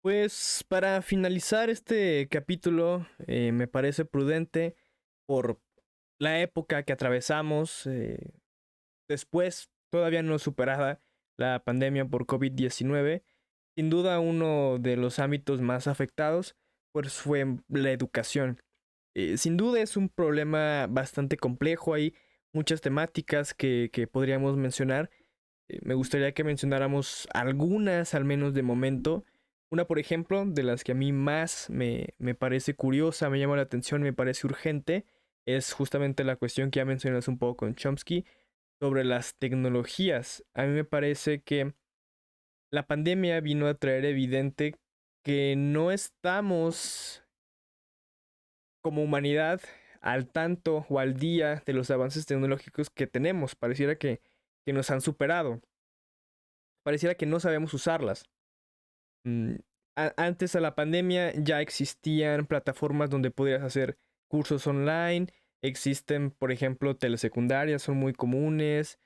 Pues para finalizar este capítulo, me parece prudente por la época que atravesamos, después todavía no superada la pandemia por COVID-19. Sin duda uno de los ámbitos más afectados pues fue la educación. Sin duda es un problema bastante complejo, hay muchas temáticas que podríamos mencionar. Me gustaría que mencionáramos algunas, al menos de momento. Una, por ejemplo, de las que a mí más me parece curiosa, me llama la atención, me parece urgente, es justamente la cuestión que ya mencionas un poco con Chomsky sobre las tecnologías. A mí me parece que la pandemia vino a traer evidente que no estamos como humanidad al tanto o al día de los avances tecnológicos que tenemos. Pareciera que nos han superado. Pareciera que no sabemos usarlas. Mm, Antes a la pandemia ya existían plataformas donde podías hacer cursos online. Existen, por ejemplo, telesecundarias, son muy comunes,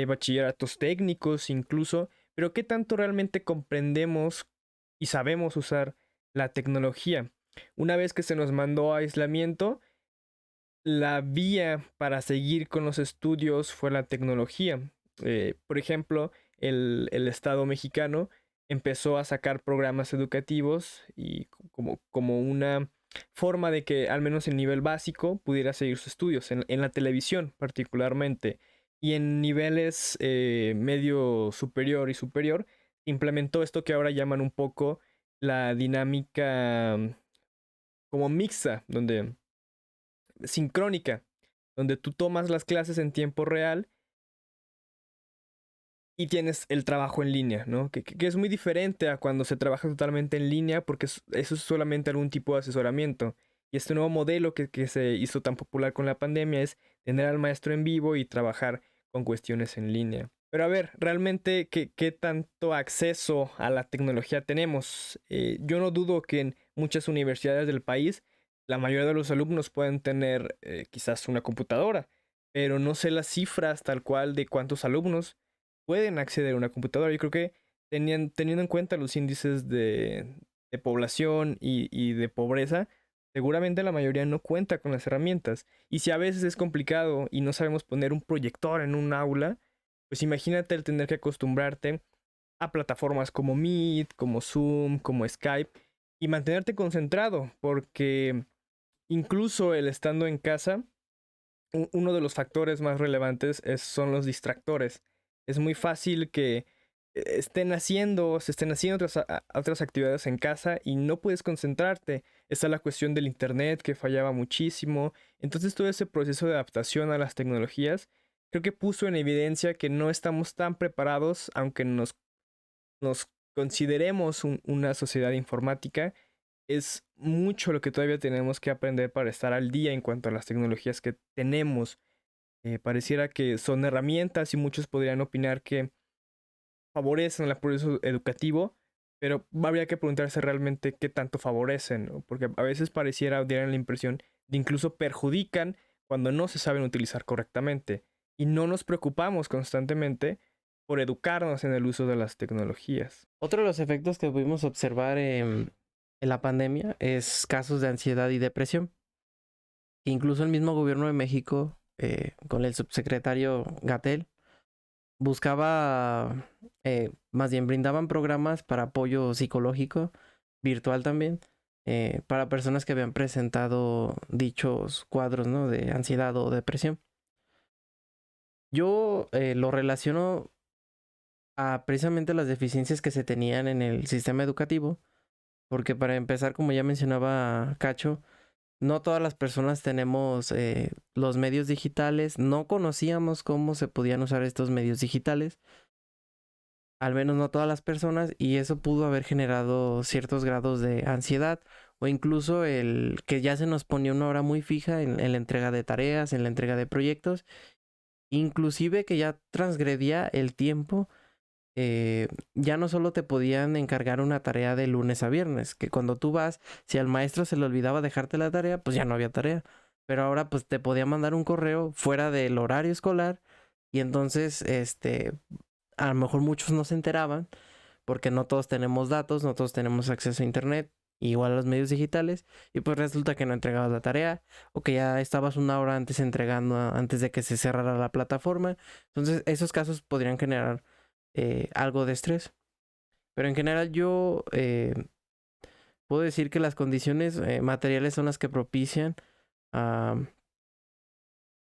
bachilleratos técnicos incluso. Pero ¿qué tanto realmente comprendemos y sabemos usar la tecnología? Una vez que se nos mandó a aislamiento, la vía para seguir con los estudios fue la tecnología. Por ejemplo, el Estado mexicano empezó a sacar programas educativos y como una forma de que al menos en nivel básico pudiera seguir sus estudios, en la televisión particularmente, y en niveles medio superior y superior, implementó esto que ahora llaman un poco la dinámica como mixta, donde sincrónica, donde tú tomas las clases en tiempo real y tienes el trabajo en línea, ¿no? Que es muy diferente a cuando se trabaja totalmente en línea porque eso es solamente algún tipo de asesoramiento. Y este nuevo modelo que se hizo tan popular con la pandemia es tener al maestro en vivo y trabajar con cuestiones en línea. Pero a ver, realmente, ¿qué tanto acceso a la tecnología tenemos? Yo no dudo que en muchas universidades del país la mayoría de los alumnos pueden tener quizás una computadora, pero no sé las cifras tal cual de cuántos alumnos pueden acceder a una computadora. Yo creo que teniendo en cuenta los índices de población y de pobreza, seguramente la mayoría no cuenta con las herramientas. Y si a veces es complicado y no sabemos poner un proyector en un aula, pues imagínate el tener que acostumbrarte a plataformas como Meet, como Zoom, como Skype y mantenerte concentrado, porque incluso el estando en casa, uno de los factores más relevantes son los distractores. Es muy fácil que se estén haciendo otras actividades en casa y no puedes concentrarte. Está la cuestión del internet que fallaba muchísimo. Entonces todo ese proceso de adaptación a las tecnologías creo que puso en evidencia que no estamos tan preparados, aunque nos consideremos una sociedad informática. Es mucho lo que todavía tenemos que aprender para estar al día en cuanto a las tecnologías que tenemos. Pareciera que son herramientas y muchos podrían opinar que favorecen el progreso educativo, pero habría que preguntarse realmente qué tanto favorecen, ¿no? Porque a veces pareciera o dieran la impresión de incluso perjudican cuando no se saben utilizar correctamente y no nos preocupamos constantemente por educarnos en el uso de las tecnologías. Otro de los efectos que pudimos observar en la pandemia es casos de ansiedad y depresión. Incluso el mismo gobierno de México, con el subsecretario Gatel, buscaba, más bien brindaban programas para apoyo psicológico, virtual también, para personas que habían presentado dichos cuadros, ¿no?, de ansiedad o depresión. Yo lo relaciono a precisamente las deficiencias que se tenían en el sistema educativo, porque para empezar, como ya mencionaba Cacho, no todas las personas tenemos los medios digitales, no conocíamos cómo se podían usar estos medios digitales, al menos no todas las personas, y eso pudo haber generado ciertos grados de ansiedad o incluso el que ya se nos ponía una hora muy fija en la entrega de tareas, en la entrega de proyectos, inclusive que ya transgredía el tiempo. Ya no solo te podían encargar una tarea de lunes a viernes, que cuando tú vas, si al maestro se le olvidaba dejarte la tarea, pues ya no había tarea. Pero ahora pues te podía mandar un correo fuera del horario escolar y entonces a lo mejor muchos no se enteraban, porque no todos tenemos datos, no todos tenemos acceso a internet, igual a los medios digitales, y pues resulta que no entregabas la tarea o que ya estabas una hora antes entregando antes de que se cerrara la plataforma. Entonces esos casos podrían generar algo de estrés. Pero en general yo puedo decir que las condiciones materiales son las que propician a,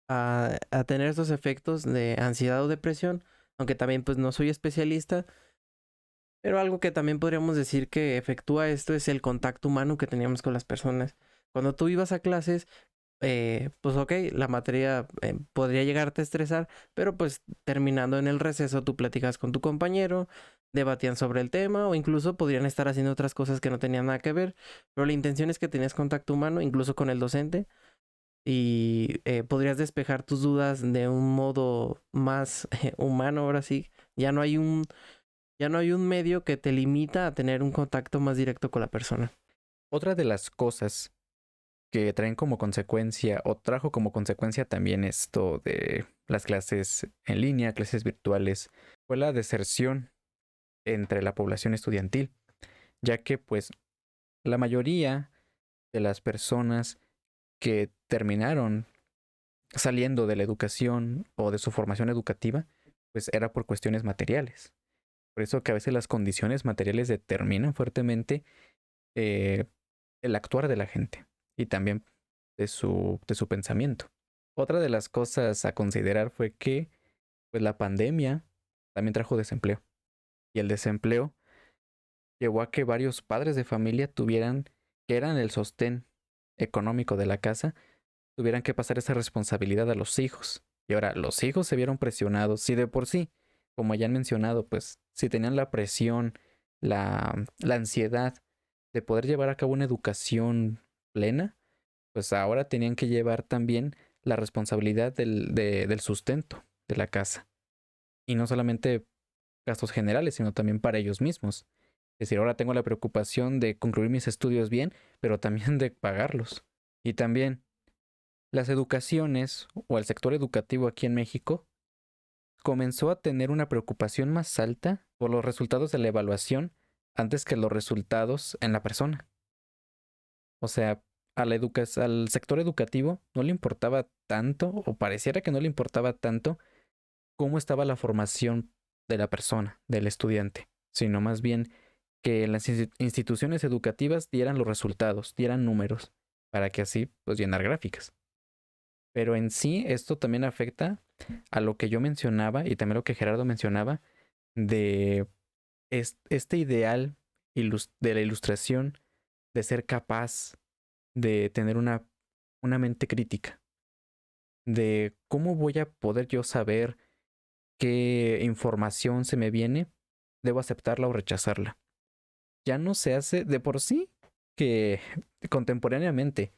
a tener estos efectos de ansiedad o depresión, aunque también pues no soy especialista, pero algo que también podríamos decir que efectúa esto es el contacto humano que teníamos con las personas. Cuando tú ibas a clases, pues ok, la materia podría llegarte a estresar, pero pues terminando en el receso tú platicas con tu compañero, debatían sobre el tema o incluso podrían estar haciendo otras cosas que no tenían nada que ver, pero la intención es que tenías contacto humano, incluso con el docente, y podrías despejar tus dudas de un modo más humano. Ahora sí, ya no hay un medio que te limita a tener un contacto más directo con la persona. Otra de las cosas que traen como consecuencia o trajo como consecuencia también esto de las clases en línea, clases virtuales, fue la deserción entre la población estudiantil, ya que pues la mayoría de las personas que terminaron saliendo de la educación o de su formación educativa, pues era por cuestiones materiales. Por eso que a veces las condiciones materiales determinan fuertemente el actuar de la gente y también de su pensamiento. Otra de las cosas a considerar fue que pues, la pandemia también trajo desempleo. Y el desempleo llevó a que varios padres de familia que eran el sostén económico de la casa, tuvieran que pasar esa responsabilidad a los hijos. Y ahora los hijos se vieron presionados. Si de por sí, como ya han mencionado, pues si tenían la presión, la ansiedad de poder llevar a cabo una educación plena, pues ahora tenían que llevar también la responsabilidad del sustento de la casa. Y no solamente gastos generales, sino también para ellos mismos. Es decir, ahora tengo la preocupación de concluir mis estudios bien, pero también de pagarlos. Y también las educaciones o el sector educativo aquí en México comenzó a tener una preocupación más alta por los resultados de la evaluación antes que los resultados en la persona. O sea, al sector educativo no le importaba tanto, o pareciera que no le importaba tanto, cómo estaba la formación de la persona, del estudiante, sino más bien que las instituciones educativas dieran los resultados, dieran números, para que así pues llenar gráficas. Pero en sí esto también afecta a lo que yo mencionaba y también lo que Gerardo mencionaba de este ideal de la ilustración, de ser capaz de tener una mente crítica, de cómo voy a poder yo saber qué información se me viene, debo aceptarla o rechazarla. Ya no se hace de por sí que contemporáneamente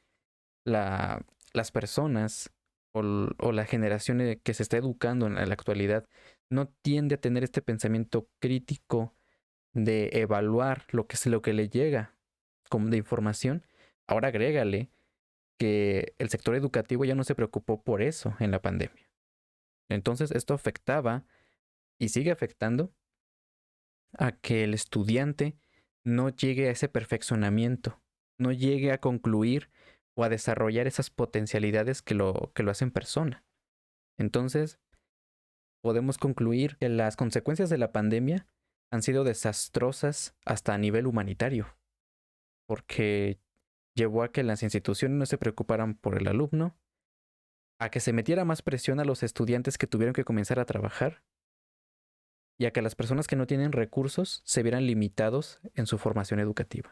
las personas o la generación que se está educando en la actualidad no tiende a tener este pensamiento crítico de evaluar lo que le llega como de información. Ahora agrégale que el sector educativo ya no se preocupó por eso en la pandemia. Entonces esto afectaba y sigue afectando a que el estudiante no llegue a ese perfeccionamiento, no llegue a concluir o a desarrollar esas potencialidades que lo hacen persona. Entonces, podemos concluir que las consecuencias de la pandemia han sido desastrosas hasta a nivel humanitario, porque llevó a que las instituciones no se preocuparan por el alumno, a que se metiera más presión a los estudiantes que tuvieron que comenzar a trabajar, y a que las personas que no tienen recursos se vieran limitados en su formación educativa.